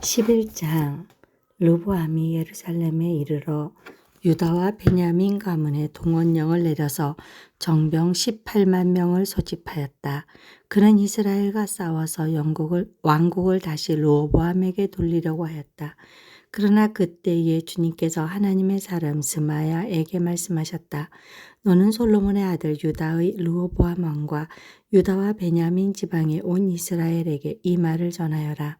11장. 르보암이 예루살렘에 이르러 유다와 베냐민 가문의 동원령을 내려서 정병 18만 명을 소집하였다. 그는 이스라엘과 싸워서 왕국을 다시 르호보암에게 돌리려고 하였다. 그러나 그때에 주님께서 하나님의 사람 스마야에게 말씀하셨다. 너는 솔로몬의 아들 유다의 르호보암 왕과 유다와 베냐민 지방의 온 이스라엘에게 이 말을 전하여라.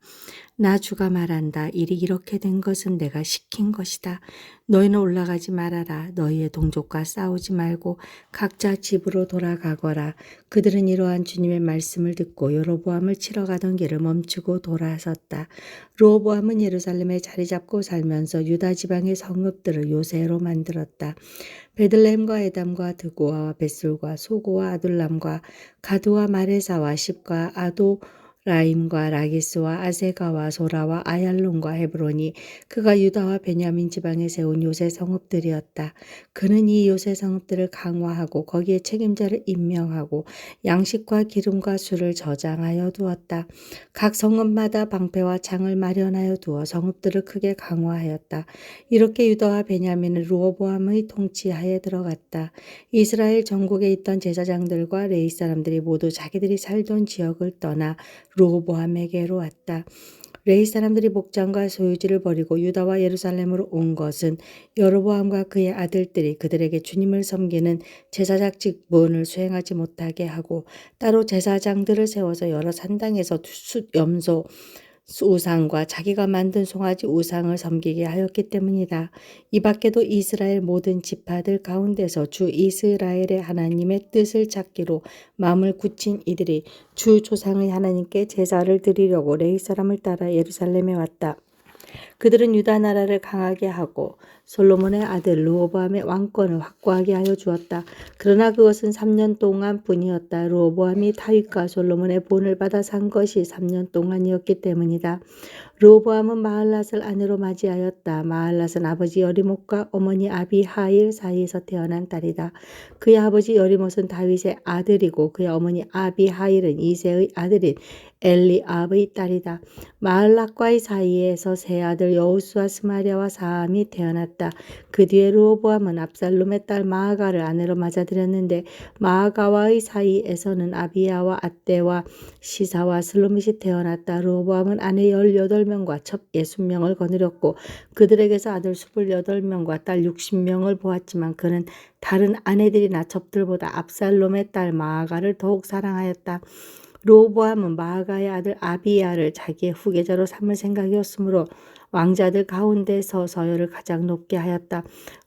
나 주가 말한다. 일이 이렇게 된 것은 내가 시킨 것이다. 너희는 올라가지 말아라. 너희의 동족과 싸우지 말고 각자 집으로 돌아가거라. 그들은 이러한 주님의 말씀을 듣고 여로보암을 치러 가던 길을 멈추고 돌아섰다. 르호보암은 예루살렘에 자리 잡고 살면서 유다 지방의 성읍들을 요새로 만들었다. 베들레헴과 에담과 드고아와 벳술과 소고와 아둘람과 가드와 마레사와 십과 아도라임과 라기스와 아세가와 소라와 아얄론과 헤브론이 그가 유다와 베냐민 지방에 세운 요새 성읍들이었다. 그는 이 요새 성읍들을 강화하고 거기에 책임자를 임명하고 양식과 기름과 술을 저장하여 두었다. 각 성읍마다 방패와 창을 마련하여 두어 성읍들을 크게 강화하였다. 이렇게 유다와 베냐민은 르호보암의 통치하에 들어갔다. 이스라엘 전국에 있던 제사장들과 레위 사람들이 모두 자기들이 살던 지역을 떠나 르호보암에게로 왔다. 레위 사람들이 목장과 소유지를 버리고 유다와 예루살렘으로 온 것은 여로보암과 그의 아들들이 그들에게 주님을 섬기는 제사장 직분을 수행하지 못하게 하고 따로 제사장들을 세워서 여러 산당에서 염소 우상과 자기가 만든 송아지 우상을 섬기게 하였기 때문이다. 이 밖에도 이스라엘 모든 지파들 가운데서 주 이스라엘의 하나님의 뜻을 찾기로 마음을 굳힌 이들이 주 조상의 하나님께 제사를 드리려고 레위 사람을 따라 예루살렘에 왔다. 그들은 유다 나라를 강하게 하고 솔로몬의 아들 르호보암의 왕권을 확고하게 하여 주었다. 그러나 그것은 3년 동안 뿐이었다. 르호보암이 다윗과 솔로몬의 본을 받아 산 것이 3년 동안이었기 때문이다. 르호보암은 마할랏을 아내로 맞이하였다. 마할랏은 아버지 여리못과 어머니 아비하일 사이에서 태어난 딸이다. 그의 아버지 여리못은 다윗의 아들이고 그의 어머니 아비하일은 이새의 아들인 엘리압의 딸이다. 마할랏과의 사이에서 세 아들 여우수와 스마랴와 사함이 태어났다. 그 뒤에 르호보암은 압살롬의 딸 마아가를 아내로 맞아들였는데 마아가와의 사이에서는 아비야와 앗대와 시사와 슬로밋이 태어났다. 르호보암은 아내 18명과 첩 60명을 거느렸고 그들에게서 아들 28명과 딸 60명을 보았지만 그는 다른 아내들이나 첩들보다 압살롬의 딸 마아가를 더욱 사랑하였다. 르호보암은 마아가의 아들 아비야를 자기의 후계자로 삼을 생각이었으므로 왕자들 가운데서 서열을 가장 높게 하였다.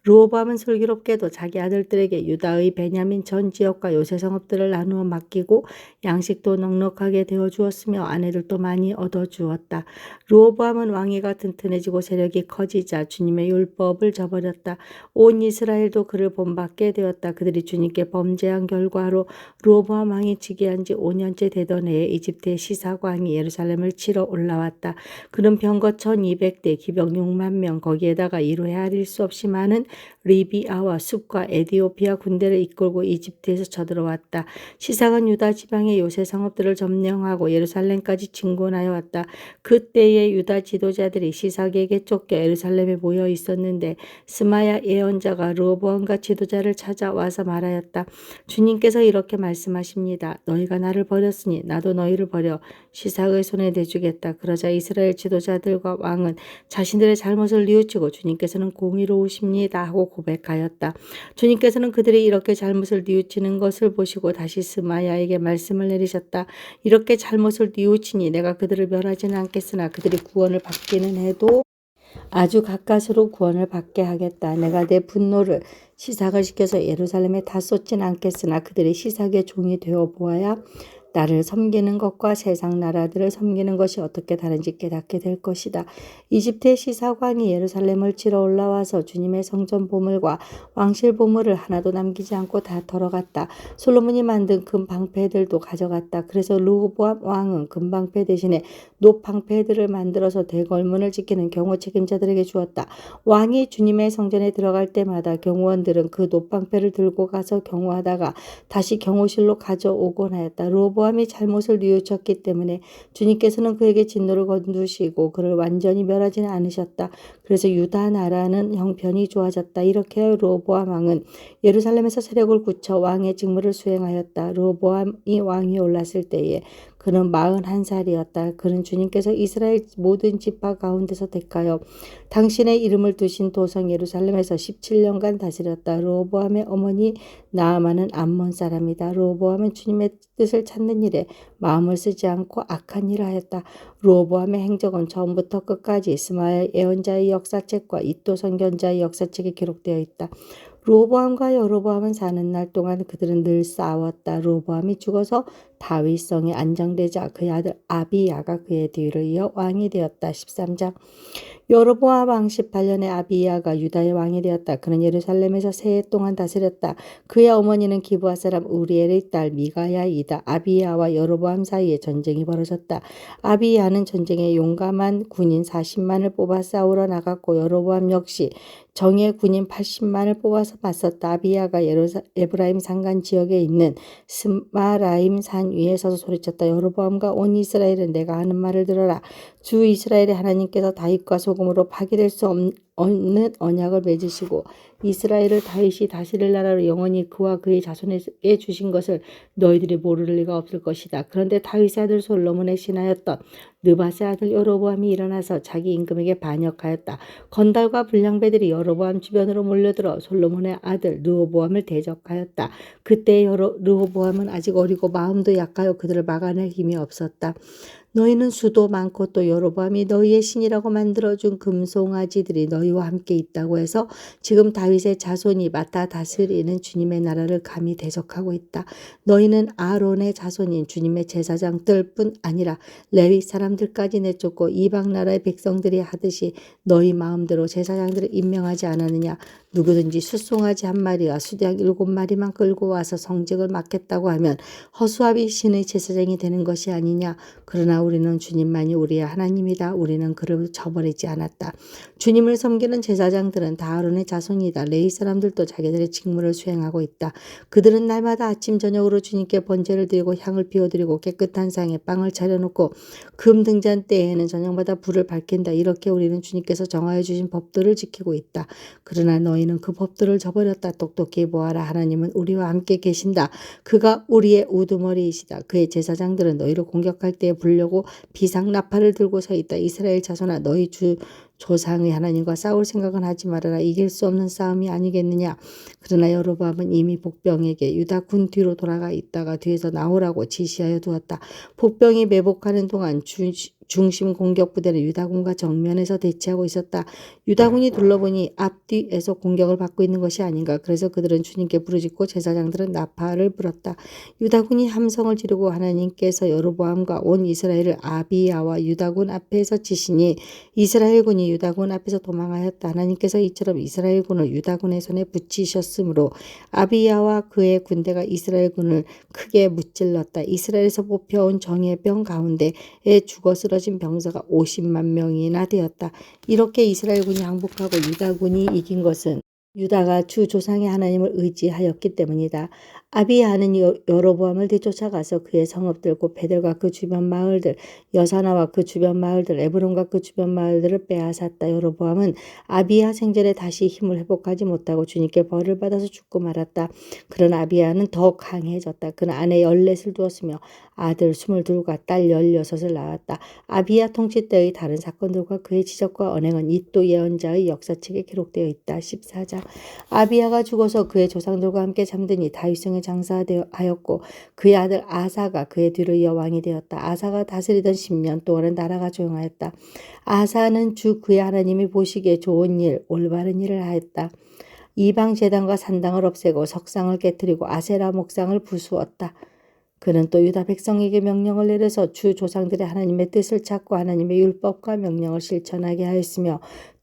르호보암은 슬기롭게도 자기 아들들에게 유다의 베냐민 전 지역과 요새 성읍들을 나누어 맡기고 양식도 넉넉하게 되어 주었으며 아내들도 많이 얻어 주었다. 르호보암은 왕위가 튼튼해지고 세력이 커지자 주님의 율법을 저버렸다. 온 이스라엘도 그를 본받게 되었다. 그들이 주님께 범죄한 결과로 르호보암 왕이 즉위한 지 5년째 되던 해에 이집트의 시삭 왕이 예루살렘을 치러 올라왔다. 그는 병거 1200대, 기병 6만 명, 거기에다가 이루 헤아릴 수 없이 많은 리비아와 숲과 에디오피아 군대를 이끌고 이집트에서 쳐들어왔다. 시삭은 유다 지방의 요새 성읍들을 점령하고 예루살렘까지 진군하여 왔다. 그때의 유다 지도자들이 시삭에게 쫓겨 예루살렘에 모여 있었는데 스마야 예언자가 르호보암과 지도자를 찾아와서 말하였다. 주님께서 이렇게 말씀하십니다. 너희가 나를 버렸으니 나도 너희를 버려 시삭의 손에 내주겠다. 그러자 이스라엘 지도자들과 왕은 자신들의 잘못을 뉘우치고 주님께서는 공의로우십니다 하고 고백하였다. 주님께서는 그들이 이렇게 잘못을 뉘우치는 것을 보시고 다시 스마야에게 말씀을 내리셨다. 이렇게 잘못을 뉘우치니 내가 그들을 멸하지는 않겠으나 그들이 구원을 받기는 해도 아주 가까스로 구원을 받게 하겠다. 내가 내 분노를 시삭을 시켜서 예루살렘에 다 쏟진 않겠으나 그들이 시삭의 종이 되어 보아야 나를 섬기는 것과 세상 나라들을 섬기는 것이 어떻게 다른지 깨닫게 될 것이다. 이집트의 시삭 왕이 예루살렘을 치러 올라와서 주님의 성전 보물과 왕실 보물을 하나도 남기지 않고 다 털어갔다. 솔로몬이 만든 금 방패들도 가져갔다. 그래서 르호보암 왕은 금 방패 대신에 높 방패들을 만들어서 대궐문을 지키는 경호 책임자들에게 주었다. 왕이 주님의 성전에 들어갈 때마다 경호원들은 그 높 방패를 들고 가서 경호하다가 다시 경호실로 가져오곤 하였다. 르호보암 르호보암이 잘못을 뉘우쳤기 때문에 주님께서는 그에게 진노를 거두시고 그를 완전히 멸하지는 않으셨다. 그래서 유다 나라는 형편이 좋아졌다. 이렇게 르호보암 왕은 예루살렘에서 세력을 굳혀 왕의 직무를 수행하였다. 르호보암이 왕이 올랐을 때에 그는 41살이었다. 그는 주님께서 이스라엘 모든 지파 가운데서 택하여 당신의 이름을 두신 도성 예루살렘에서 17년간 다스렸다. 르호보암의 어머니 나아만은 암몬 사람이다. 르호보암은 주님의 뜻을 찾는 일에 마음을 쓰지 않고 악한 일을 하였다. 르호보암의 행적은 처음부터 끝까지 스마엘 예언자의 역사책과 이도 선견자의 역사책에 기록되어 있다. 르호보암과 여로보암은 사는 날 동안 그들은 늘 싸웠다. 르호보암이 죽어서 다윗성에 안정되자 그의 아들 아비야가 그의 뒤를 이어 왕이 되었다. 13장. 여로보암 왕 18년에 아비야가 유다의 왕이 되었다. 그는 예루살렘에서 세 해 동안 다스렸다. 그의 어머니는 기브아 사람 우리엘의 딸 미가야이다. 아비야와 여로보암 사이에 전쟁이 벌어졌다. 아비야는 전쟁에 용감한 군인 40만을 뽑아 싸우러 나갔고 여로보암 역시 정예 군인 80만을 뽑아서 맞섰다. 아비야가 에브라임 산간 지역에 있는 스마라임 산 위에 서서 소리쳤다. 여로보암과 온 이스라엘은 내가 하는 말을 들어라. 주 이스라엘의 하나님께서 다윗과 소금으로 파괴될 수 없는 언약을 맺으시고 이스라엘을 다윗이 다스릴 나라로 영원히 그와 그의 자손에게 주신 것을 너희들이 모를 리가 없을 것이다. 그런데 다윗의 아들 솔로몬의 신하였던 느밧의 아들 여로보암이 일어나서 자기 임금에게 반역하였다. 건달과 불량배들이 여로보암 주변으로 몰려들어 솔로몬의 아들 르호보암을 대적하였다. 그때 르호보암은 아직 어리고 마음도 약하여 그들을 막아낼 힘이 없었다. 너희는 수도 많고 또 여로보암이 너희의 신이라고 만들어준 금송아지들이 너희와 함께 있다고 해서 지금 다윗의 자손이 맡아 다스리는 주님의 나라를 감히 대적하고 있다. 너희는 아론의 자손인 주님의 제사장들뿐 아니라 레위 사람들까지 내쫓고 이방 나라의 백성들이 하듯이 너희 마음대로 제사장들을 임명하지 않았느냐. 누구든지 숫송아지 한 마리와 수양 7마리만 끌고 와서 성직을 맡겠다고 하면 허수아비 신의 제사장이 되는 것이 아니냐. 그러나 우리는 주님만이 우리의 하나님이다. 우리는 그를 저버리지 않았다. 주님을 섬기는 제사장들은 다 아론의 자손이다. 레위 사람들도 자기들의 직무를 수행하고 있다. 그들은 날마다 아침 저녁으로 주님께 번제를 드리고 향을 피워드리고 깨끗한 상에 빵을 차려놓고 금등잔 때에는 저녁마다 불을 밝힌다. 이렇게 우리는 주님께서 정하여 주신 법들을 지키고 있다. 그러나 너희는 그 법들을 저버렸다. 똑똑히 보아라. 하나님은 우리와 함께 계신다. 그가 우리의 우두머리이시다. 그의 제사장들은 너희를 공격할 때에 불려고 비상나팔을 들고 서 있다. 이스라엘 자손아, 너희 주 조상의 하나님과 싸울 생각은 하지 말아라. 이길 수 없는 싸움이 아니겠느냐. 그러나 여로보암은 이미 복병에게 유다 군 뒤로 돌아가 있다가 뒤에서 나오라고 지시하여 두었다. 복병이 매복하는 동안 중심 공격 부대는 유다군과 정면에서 대치하고 있었다. 유다군이 둘러보니 앞뒤에서 공격을 받고 있는 것이 아닌가. 그래서 그들은 주님께 부르짖고 제사장들은 나팔을 불었다. 유다군이 함성을 지르고 하나님께서 여로보암과 온 이스라엘을 아비야와 유다군 앞에서 치시니 이스라엘군이 유다군 앞에서 도망하였다. 하나님께서 이처럼 이스라엘군을 유다군의 손에 붙이셨으므로 아비야와 그의 군대가 이스라엘군을 크게 무찔렀다. 이스라엘에서 뽑혀온 정예병 가운데에 죽어 쓰러진 병사가 50만 명이나 되었다. 이렇게 이스라엘군이 항복하고 유다군이 이긴 것은 유다가 주 조상의 하나님을 의지하였기 때문이다. 아비야는 여로보암을 뒤쫓아가서 그의 성읍들 곧 베델과 그 주변 마을들, 여사나와 그 주변 마을들, 에브론과 그 주변 마을들을 빼앗았다. 여로보암은 아비야 생전에 다시 힘을 회복하지 못하고 주님께 벌을 받아서 죽고 말았다. 그러나 아비야는 더 강해졌다. 그는 아내 14을 두었으며 아들 22과 딸 16을 낳았다. 아비야 통치 때의 다른 사건들과 그의 지적과 언행은 이도 예언자의 역사책에 기록되어 있다. 14장. 아비야가 죽어서 그의 조상들과 함께 잠드니 다윗성에 장사하였고 그의 아들 아사가 그의 뒤를 이어 왕이 되었다. 아사가 다스리던 10년 동안은 나라가 조용하였다. 아사는 주 그의 하나님이 보시기에 좋은 일, 올바른 일을 하였다. 이방 제단과 산당을 없애고 석상을 깨뜨리고 아세라 목상을 부수었다. 그는 또 유다 백성에게 명령을 내려서 주 조상들의 하나님의 뜻을 찾고 하나님의 율법과 명령을 실천하게 하였으며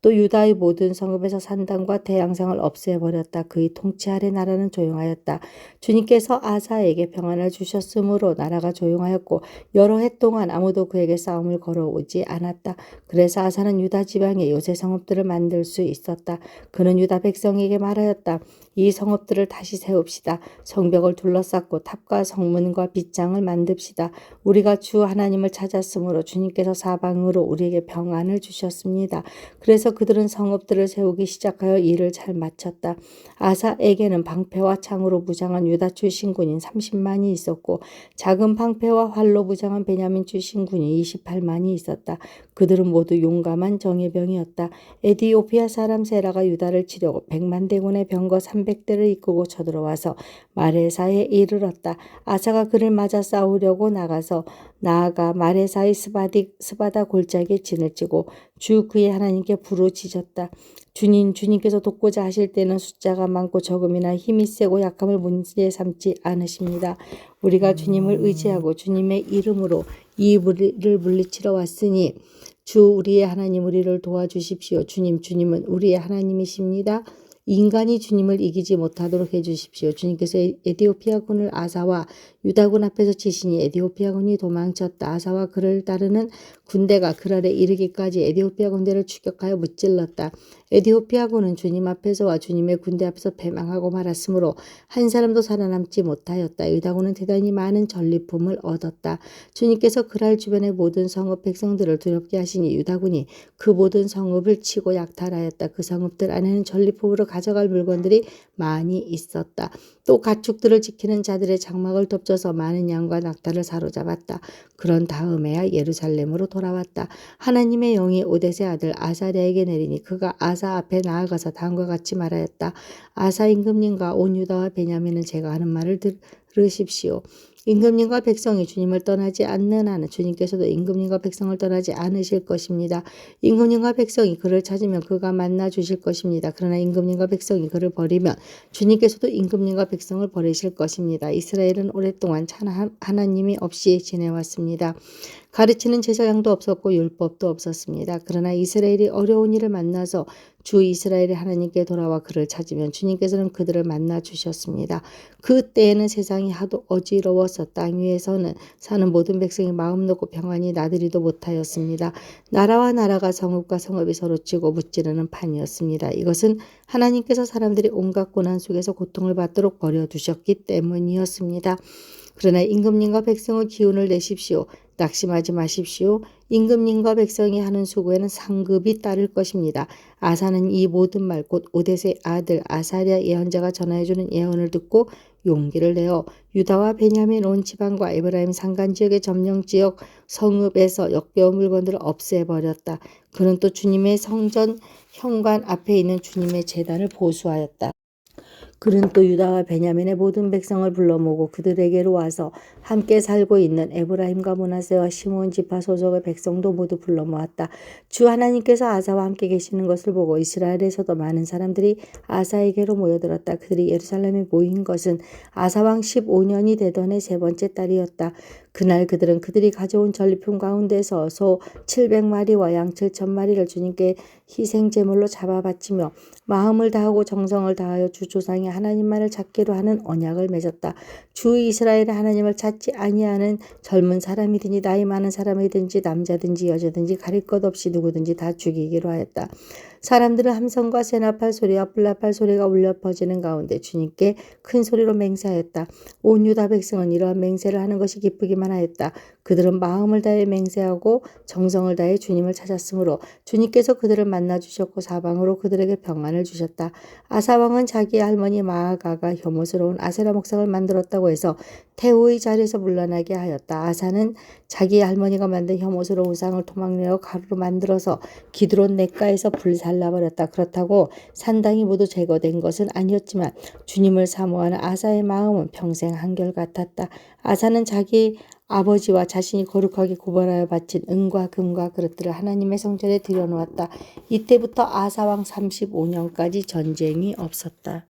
또 유다의 모든 성읍에서 산당과 대항상을 없애버렸다. 그의 통치 아래 나라는 조용하였다. 주님께서 아사에게 평안을 주셨으므로 나라가 조용하였고 여러 해 동안 아무도 그에게 싸움을 걸어오지 않았다. 그래서 아사는 유다 지방에 요새 성읍들을 만들 수 있었다. 그는 유다 백성에게 말하였다. 이 성읍들을 다시 세웁시다. 성벽을 둘러쌌고 탑과 성문과 빗장을 만듭시다. 우리가 주 하나님을 찾았으므로 주님께서 사방으로 우리에게 평안을 주셨습니다. 그래서 그들은 성읍들을 세우기 시작하여 일을 잘 마쳤다. 아사에게는 방패와 창으로 무장한 유다 출신군인 30만이 있었고 작은 방패와 활로 무장한 베냐민 출신군이 28만이 있었다. 그들은 모두 용감한 정예병이었다. 에디오피아 사람 세라가 유다를 치려고 100만 대군의 병거 300대를 이끌고 쳐들어와서 마레사에 이르렀다. 아사가 그를 맞아 싸우려고 나아가 마레사의 스바다 골짜기에 진을 치고 주 그의 하나님께 부르짖었다. 주님께서 돕고자 하실 때는 숫자가 많고 적음이나 힘이 세고 약함을 문제 삼지 않으십니다. 우리가 주님을 의지하고 주님의 이름으로 이 무리를 물리치러 왔으니 주 우리의 하나님 우리를 도와주십시오. 주님은 우리의 하나님이십니다. 인간이 주님을 이기지 못하도록 해주십시오. 주님께서 에디오피아군을 아사와 유다군 앞에서 치시니 에디오피아군이 도망쳤다. 아사와 그를 따르는 군대가 그랄에 이르기까지 에디오피아 군대를 추격하여 무찔렀다. 에디오피아군은 주님 앞에서와 주님의 군대 앞에서 패망하고 말았으므로 한 사람도 살아남지 못하였다. 유다군은 대단히 많은 전리품을 얻었다. 주님께서 그랄 주변의 모든 성읍 백성들을 두렵게 하시니 유다군이 그 모든 성읍을 치고 약탈하였다. 그 성읍들 안에는 전리품으로 가져갈 물건들이 많이 있었다. 또 가축들을 지키는 자들의 장막을 덮쳐서 많은 양과 낙타를 사로잡았다. 그런 다음에야 예루살렘으로 돌아왔다. 하나님의 영이 오뎃의 아들 아사랴에게 내리니 그가 아사 앞에 나아가서 다음과 같이 말하였다. 아사 임금님과 온 유다와 베냐민은 제가 하는 말을 들으십시오. 임금님과 백성이 주님을 떠나지 않는 한은 주님께서도 임금님과 백성을 떠나지 않으실 것입니다. 임금님과 백성이 그를 찾으면 그가 만나 주실 것입니다. 그러나 임금님과 백성이 그를 버리면 주님께서도 임금님과 백성을 버리실 것입니다. 이스라엘은 오랫동안 참 하나님이 없이 지내왔습니다. 가르치는 제사장도 없었고 율법도 없었습니다. 그러나 이스라엘이 어려운 일을 만나서 주 이스라엘의 하나님께 돌아와 그를 찾으면 주님께서는 그들을 만나 주셨습니다. 그때에는 세상이 하도 어지러워서 땅 위에서는 사는 모든 백성이 마음 놓고 평안히 나들이도 못하였습니다. 나라와 나라가 성읍과 성읍이 서로 치고 무찌르는 판이었습니다. 이것은 하나님께서 사람들이 온갖 고난 속에서 고통을 받도록 버려두셨기 때문이었습니다. 그러나 임금님과 백성의 기운을 내십시오. 낙심하지 마십시오. 임금님과 백성이 하는 수고에는 상급이 따를 것입니다. 아사는 이 모든 말 곧 오뎃의 아들 아사랴 예언자가 전하여주는 예언을 듣고 용기를 내어 유다와 베냐민 온 지방과 에브라임 산간 지역의 점령지역 성읍에서 역겨운 물건들을 없애버렸다. 그는 또 주님의 성전 현관 앞에 있는 주님의 제단을 보수하였다. 그는 또 유다와 베냐민의 모든 백성을 불러 모으고 그들에게로 와서 함께 살고 있는 에브라임과 므낫세와 시므온 지파 소속의 백성도 모두 불러 모았다. 주 하나님께서 아사와 함께 계시는 것을 보고 이스라엘에서도 많은 사람들이 아사에게로 모여들었다. 그들이 예루살렘에 모인 것은 아사왕 15년이 되던 해 세 번째 달이었다. 그날 그들은 그들이 가져온 전리품 가운데서 소 700마리와 양 7,000마리를 주님께 희생제물로 잡아 바치며 마음을 다하고 정성을 다하여 주 조상의 하나님만을 찾기로 하는 언약을 맺었다. 주 이스라엘의 하나님을 찾지 아니하는 젊은 사람이든지 나이 많은 사람이든지 남자든지 여자든지 가릴 것 없이 누구든지 다 죽이기로 하였다. 사람들은 함성과 세나팔 소리와 뿔나팔 소리가 울려 퍼지는 가운데 주님께 큰 소리로 맹세하였다. 온 유다 백성은 이러한 맹세를 하는 것이 기쁘기만 하였다. 그들은 마음을 다해 맹세하고 정성을 다해 주님을 찾았으므로 주님께서 그들을 만나 주셨고 사방으로 그들에게 평안을 주셨다. 아사 왕은 자기의 할머니 마아가가 혐오스러운 아세라 목상을 만들었다고 해서 태우의 자리에서 물러나게 하였다. 아사는 자기의 할머니가 만든 혐오스러운 우상을 토막내어 가루로 만들어서 기드론 냇가에서 불살라버렸다. 그렇다고 산당이 모두 제거된 것은 아니었지만 주님을 사모하는 아사의 마음은 평생 한결같았다. 아사는 자기 아버지와 자신이 거룩하게 구별하여 바친 은과 금과 그릇들을 하나님의 성전에 들여놓았다. 이때부터 아사왕 35년까지 전쟁이 없었다.